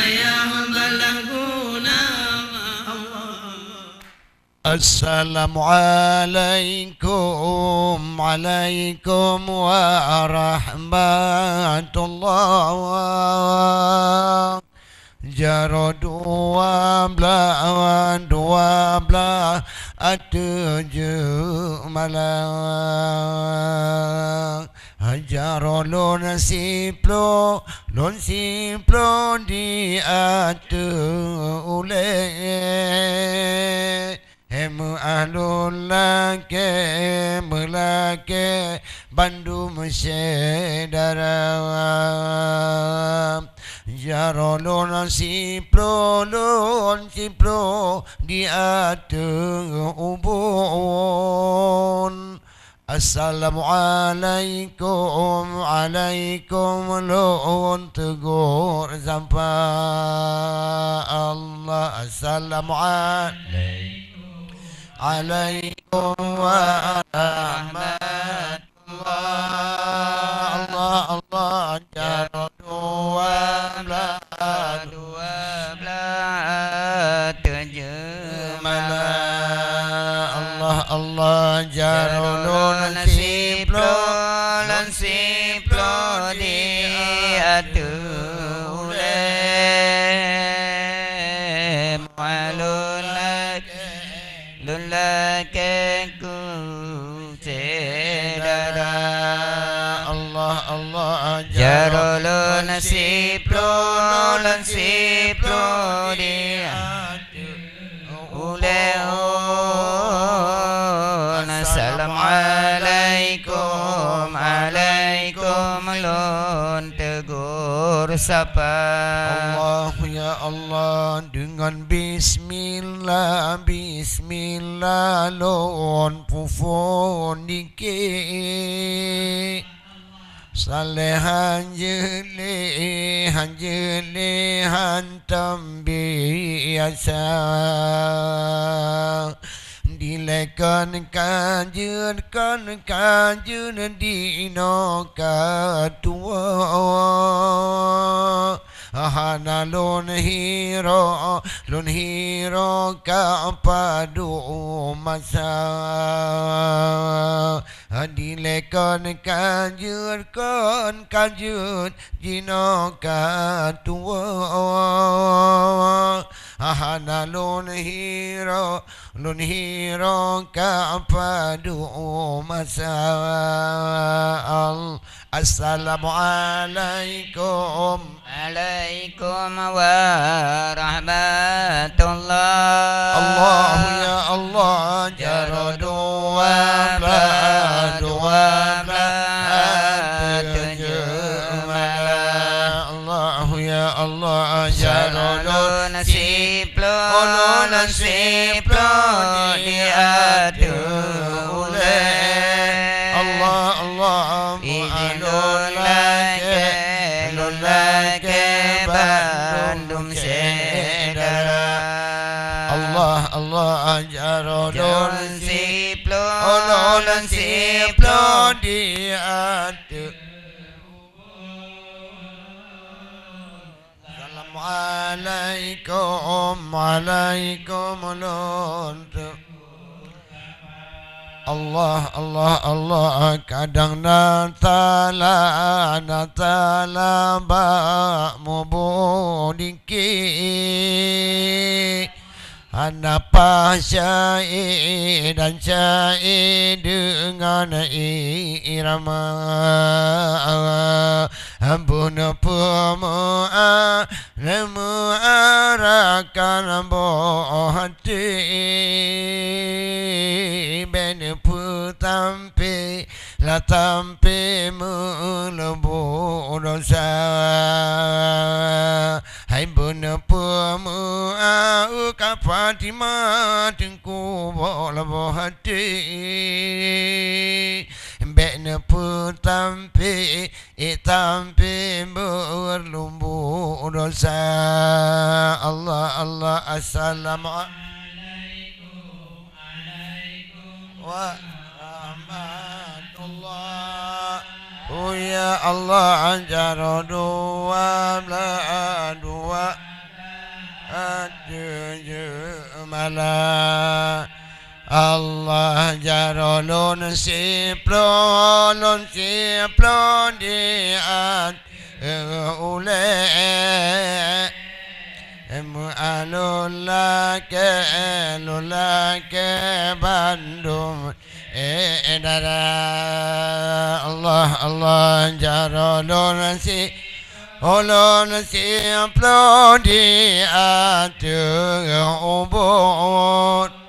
yang berlakunya. Assalamualaikum warahmatullah. Jaro dua belah tujuh malam. Jaro lon siplo di atu ule. Hemu ahlul lake melake Bandung sedara. Jaro lon siplo di atu ubun. Assalamualaikum lon tegur sampai Allah. Assalamualaikum warahmatullah. Allah jaro dua belah tujuh malam. Allah jaro lon siplo di atu ule. Lulake ku sedara. Allah jaro lon siplo di atu ule. Assalamualaikum lon tegur sapa. Allah ya Allah dengan bismillah lon pufon dikit. Salehan jeli hantam biasa. Dilekan kanjun dino katua. Hana lon hiro kapadu masa. Dilekan kanjun dino katua. Hana lon hiro kapadu masa. Assalamualaikum warahmatullah. Allah ya Allah jaro dua belah tujuh malam. Allah ya Allah jaro lon siplo di atu ule. Allah lulake Bandung sedara. Allah jaro lon siplo di atu. Assalamualaikum lon. Allah kadang natala bak mubudiki. Anapa syai dan syai dengan irama. Ampun pemua arakan boh hati. Ben putampi latampi melebu dosa. Hai bun pemua Fatimah tengku bola boh hati. Bekna putampi berlumbu dosa. Allah assalamualaikum warahmatullah. Oh ya Allah jaro dua la Allah jarolun siplon di an ule lulake bandung Allah jarolun siplon di atu ubud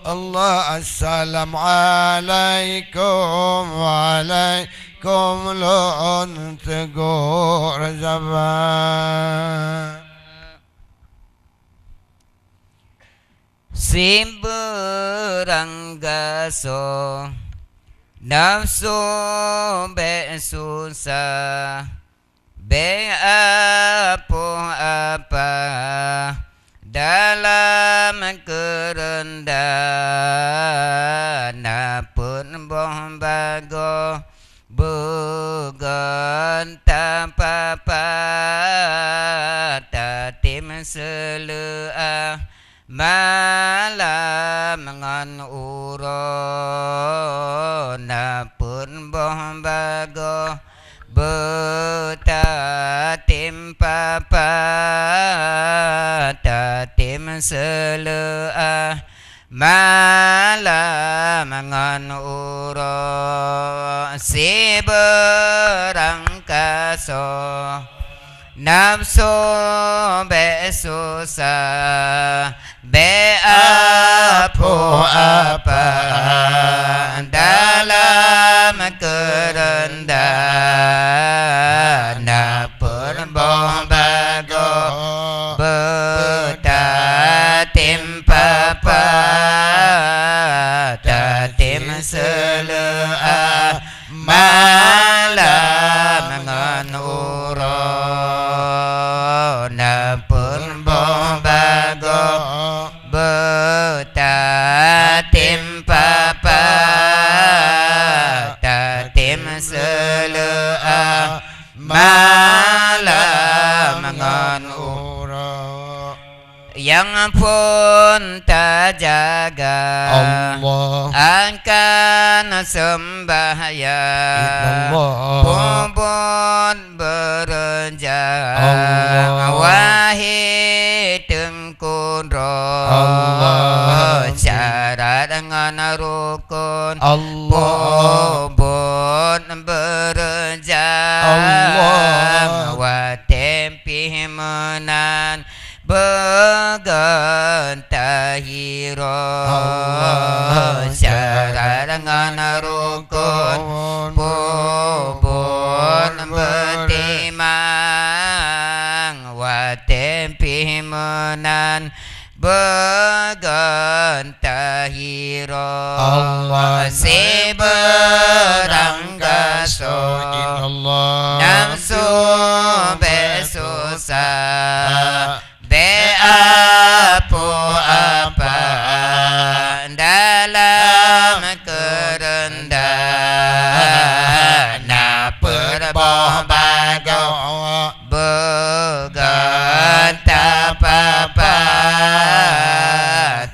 Allah assalamualaikum waalaikum lon tegur zaman Simberanggaso nafsu besusah be apa dalam kerendahan pun bombago bukan apa-apa tatim selea malam ngan urona pun bombago betatim papa tatim selea malam ngan uro si berangkaso nafsu besusah be apa dalam kerendahan berbombago betatim papa tatim selea malam ngan pun bombago betatim papa tatim selea malam ngan yang pun tak jaga Allah akan sembahyang pun berenjang wahai tengkun roh syarat dengan rukun pun berenjang watempi menan begantahiro syarat dengan rukun pun betimang watempi menan begantahiro si beranggaso nafsu besusah be apa dalam kerendahan berbombago beganta papa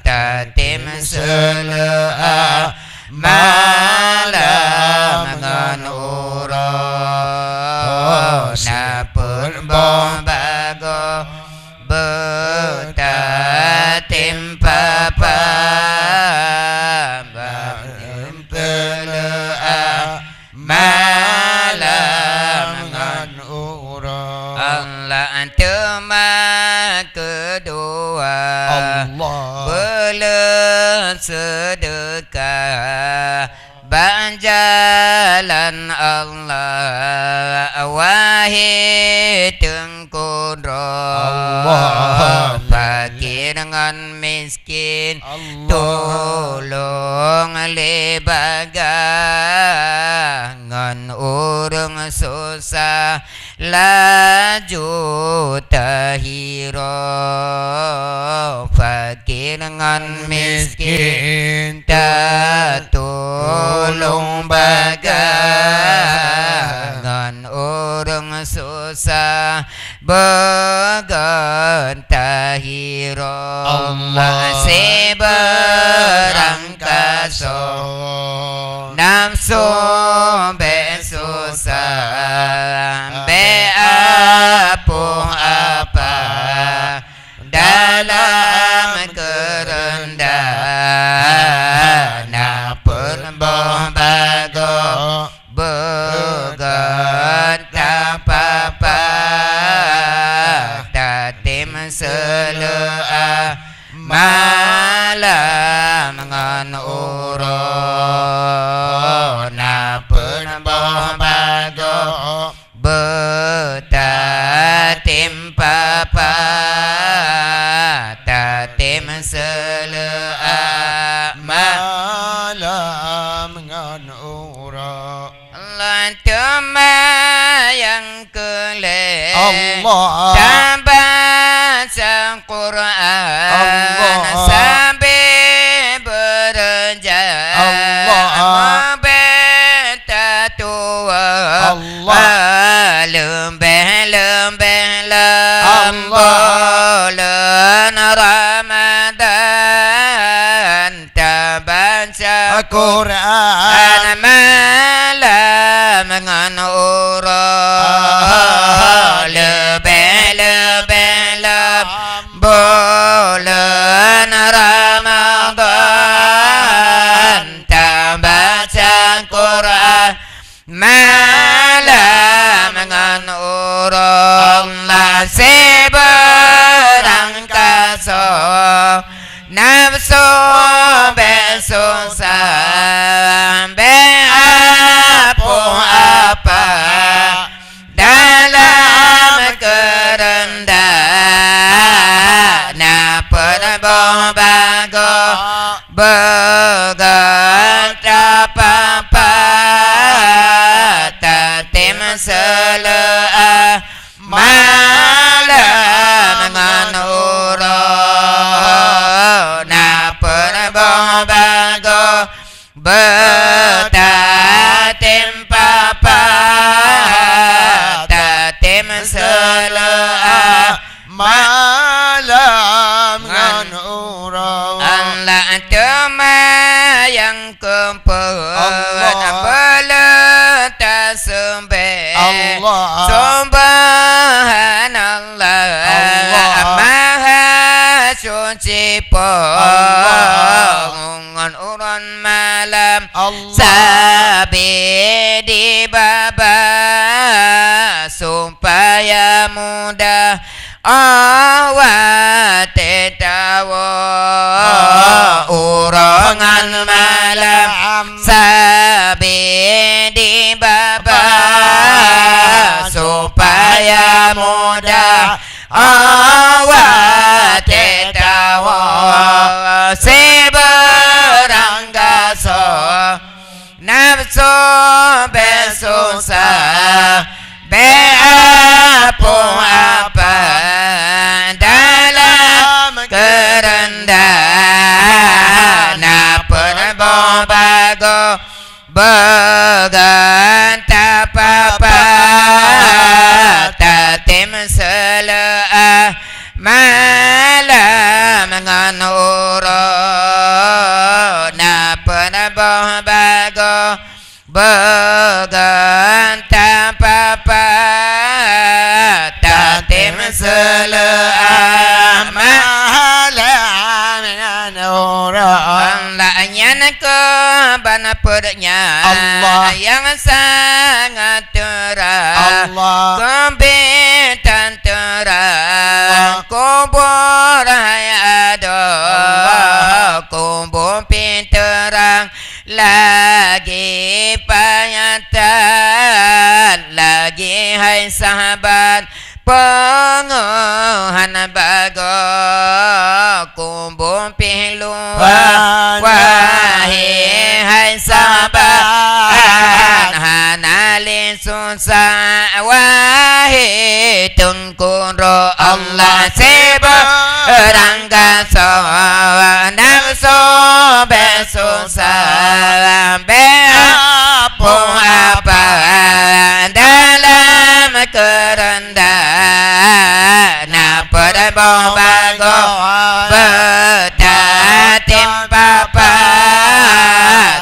tatim selea malam ngan urona berbombago betatim papa batim telea malam ngan Allah tema kedua belas sedekah banjalan Allah wahai tengkun roh fakir dengan miskin tolong lebaga ngan urang susah laju tahiro fakir dengan miskin tak tolong baga ngan urang susah bergentahiro masih berangkaso nafsu besusah beapuh apa dalam kerendahan perboh bago bergantah papa tatim selea malam ngan uro na perboh bago betatim papa tatim selea malam ngan ura lantama yang kelih Allah baca Quran Allah sambil berjalan Allah beta tua Allah lembeh bulan Ramadan tak baca Quran malam ngan ura lebih bulan Ramadan tak baca Quran malam ngan ura masih berangkaso nafsu besusah beapuh apa dalam kerendahan perboh bago bergantah papa tatim selea malam ngan ura na perboh bago betatim papa tatim selea malam ngan ura Allah cuma yang kempuan beleta sembah Allah subhanallah maha suci pengungan uran malam sabi di baba supaya mudah awat tawa urangan malam sabi di baba supaya mudah awat tawa seberanggaso nafsu besusah beapuh apa dalam kerendahan perboh bago bergantah papa tatim selea malam ngan ura na perboh bago bergantah papa tatim selea malam ngan ura Allahnya ke bana pernya Allah yang sangat terang Allah kebetan terang kubur ada kubur terang lagi payatan lagi hai sahabat penguhan bago kubur piluan wahai hai sahabat hanali susah wahai tungkuro Allah seberanggaso nafsu besusah beapuh apa dalam kerendahan bago betatim papa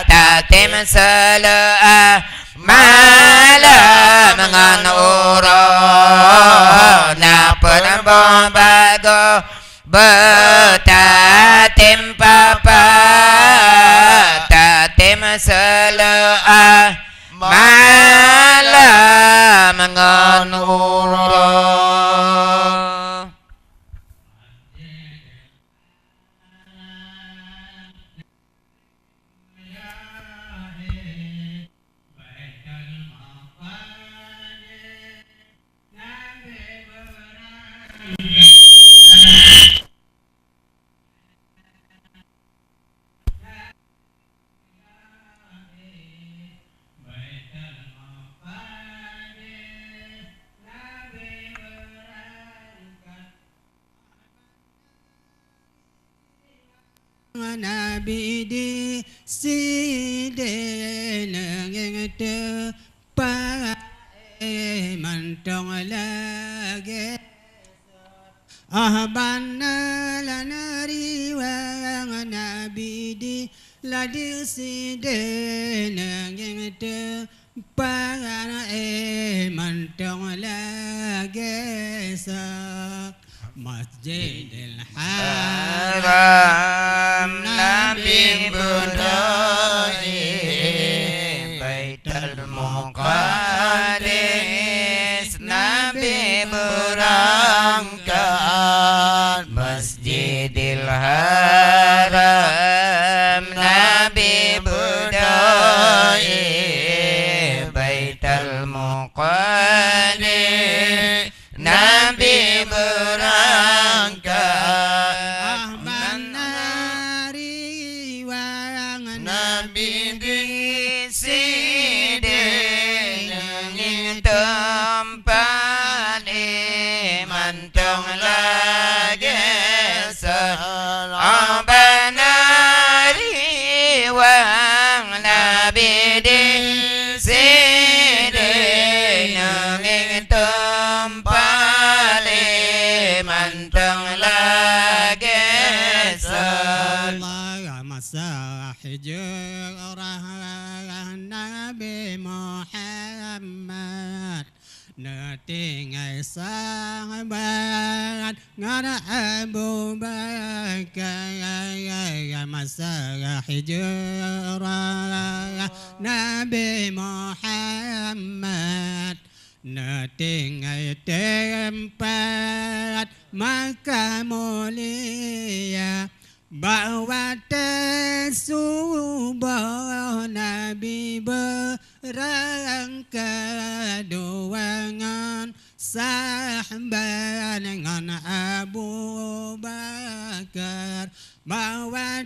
tatim selea malam dengan urang napa bago betatim papa tatim selea malam dengan urang. Nabi di sidene ngete pa mantong lagi ahbana lanari wa nabi di ladi sidene ngete pa mantong lagi sa Masjidil Haram Nabi Budai Baitul Muqaddis Nabi berangkat Masjidil Haram Nabi Budai Baitul Muqaddis Nabi berangkat menari wang Nabi di sidin tempat mantong lagi sebenari wang Nabi di sidin tempat mantong lagi Allah masa hijrah Nabi Muhammad Natingai sahabat Ngana Abu Bakar Masa hijrah Nabi Muhammad Natingai tempat Maka mulia Bahawa tersubah Nabi berangkat Duangan sahabat dengan Abu Bakar Bahawa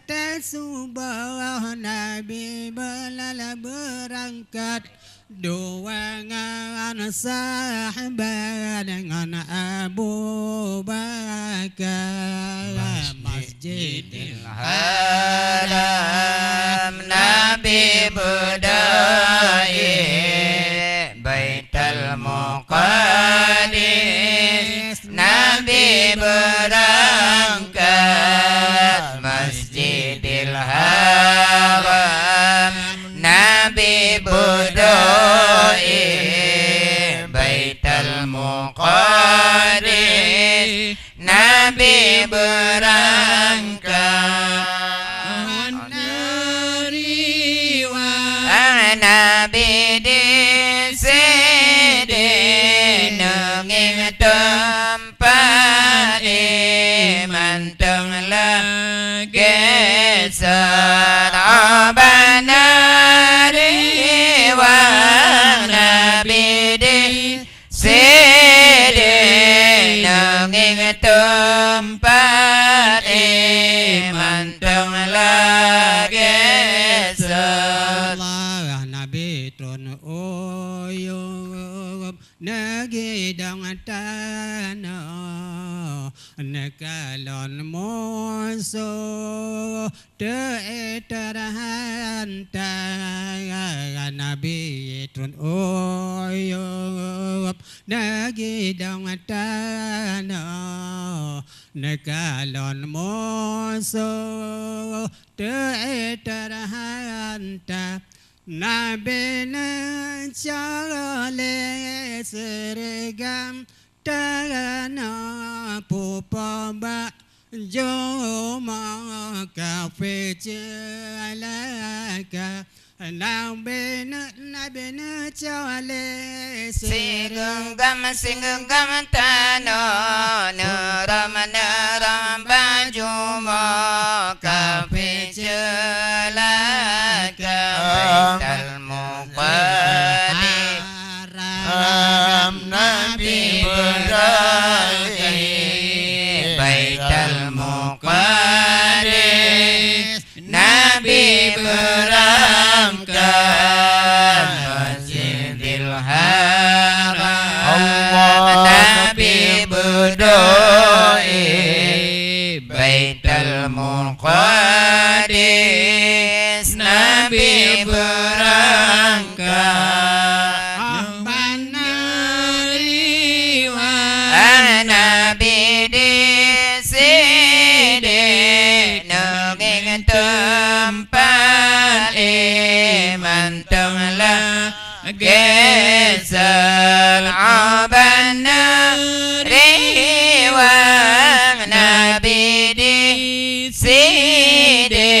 tersubah Nabi berangkat Duangan sahabat dengan Abu Bakar Masjidil Haram Nabi Budai Baitul Muqaddis Nabi berangkat Masjidil Haram Nabi Budai Baitul Muqaddis Nabi berangkat Nabi di sidin nging tempat mantong lagi sebenari wang Nabi di sidin nging tempat mantong lagi Allah Nabi turun uyup Nagi dang tanah Nakalon moso te terhanta Nabi trun oyop Nagi dong tano Nakalon moso te terhanta Nabi chale sergam Tana pupaba jo ma cà phê chalaka nào bên cho lê Singgung gam ta no ram baju mo cà phê chalaka Baital Muqaddi Nabi berani Baital Muqaddi Nabi berangkat Masjidil Haram Nabi berdoi Baital Muqaddis Nabi berangkat Nabi di sini nunging tempat iman tenglah gesel abana riwang Nabi di sini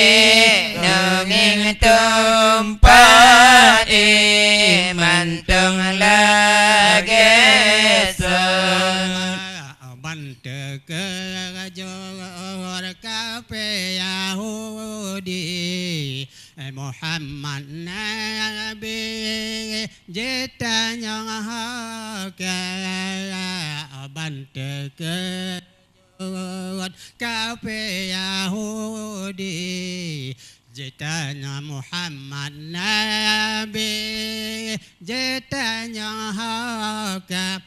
nunging tempat iman tenglah gesel Muhammad Nabi Jeta nyong haka Bante ke Kafe Yahudi Jeta nyong Muhammad Nabi Jeta nyong haka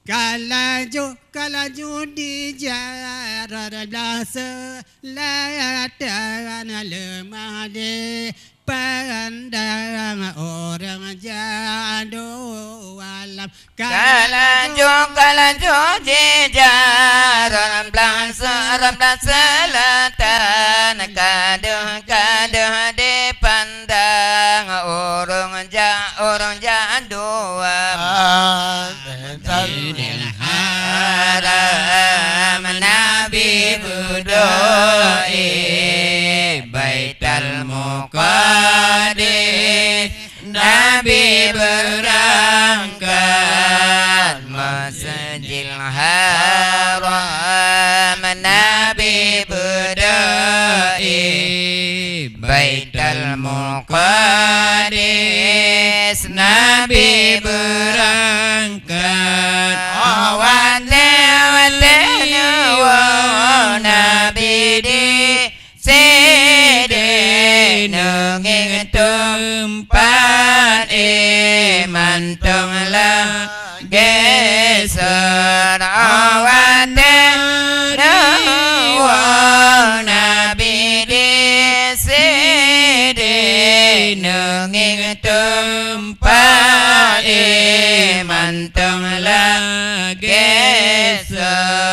Kalaju di jarak belasa Layatan lemade Pandang orang jadu alam Kalaju di jarak belasa Selatan Kaduh di pandang orang jadu Masjidil Haram Nabi berdoi Baital Muqaddis Nabi berangkat Masjidil Haram Nabi berdoi Baital Muqaddis Nabi berangkat Nabi di sini nunging tempat iman tenglah geser awatnya Nabi di sini nunging tempat iman tenglah geser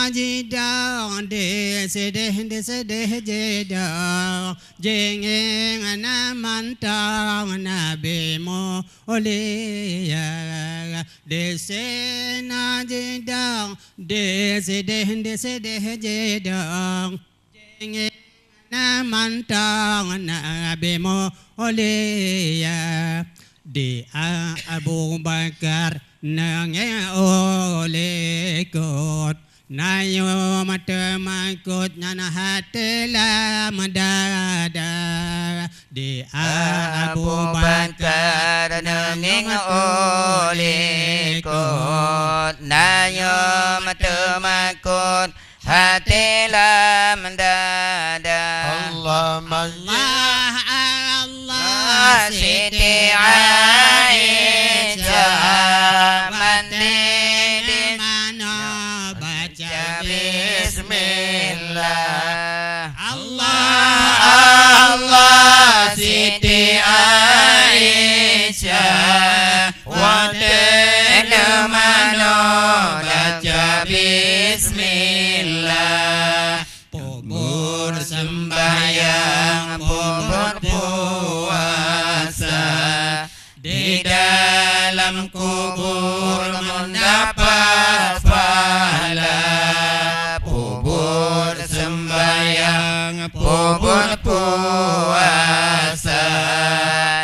Jidang desedeh jedang jengeng namantang nabi mulia desena jidang desedeh jedang jengeng namantang nabi mulia di Abu Bakar nangeng oleh kot Nayo mata makut nyana hati lam dada di Abu Bakar nanging oleh kot Nayo mata makut hati lam dada Allah Siti Aisyah mandi di mana Watenu mano baca bismillah. Pubur sembahyang, pubur puasa, di dalam kubur mendapat pahala. Pubur sembahyang, pubur puasa,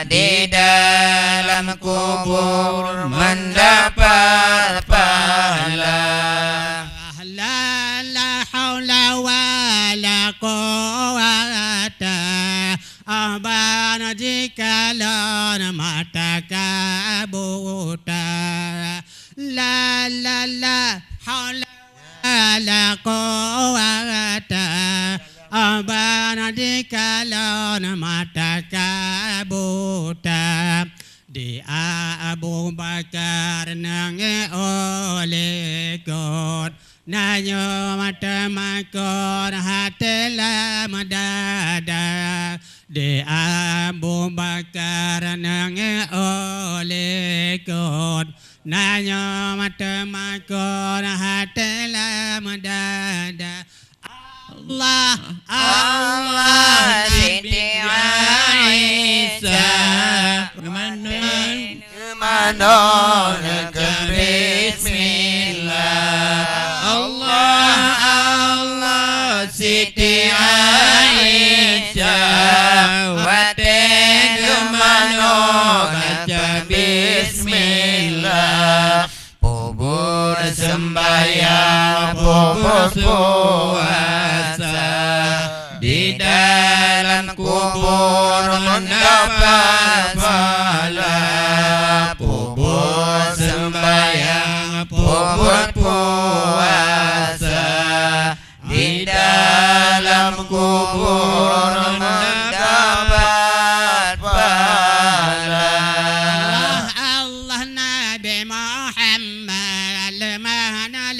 di dalam kubur mendapat pahala. La haula wala quwwata abana jikalan mata kabuta. La haula wala quwwata abana jikalan mata kabuta. Di Abu Bakar nange oleh God Nayo mata makor hatela madada. Di Abu Bakar nange oleh God Nayo mata makor hatela madada. Allah Allah Siti Aisyah Manon bismillah. Allah Allah Siti Aisyah watenu manon bismillah. Pubur sembahyang, pubur puasa, di dalam kubur mendapat pahala. Pubur sembahyang, pubur puasa, di dalam kubur mendapat pahala. Allah Nabi Muhammad lemana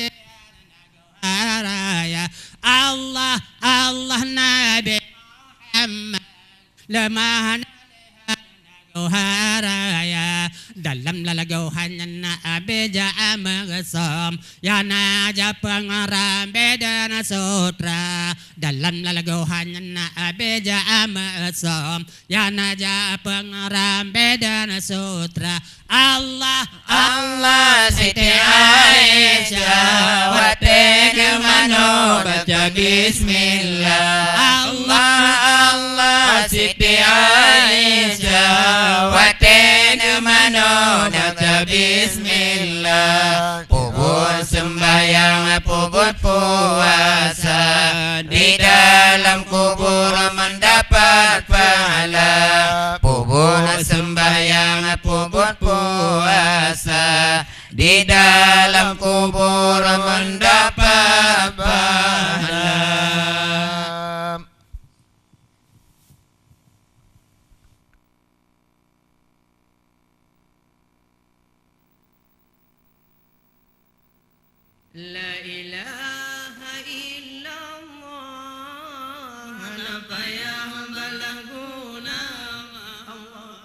raya. Allah Allah Nabi Muhammad lemana haraya. Dalam lalagauhan na abeja amagasam yana japang rambeda na sutra. Dalam lalagauhan na abeja amagasam yana japang rambeda na sutra. Allah Allah Siti Aisyah watenu mano baca bismillah. Allah Allah Siti Aisyah watenu mano baca bismillah. Pubur sembahyang, pubur puasa, di dalam kubur mendapat pahala. Pubur sembahyang, pubur puasa, di dalam kubur mendapat pahala. La ilaha illallah nabaya balaguna Allah.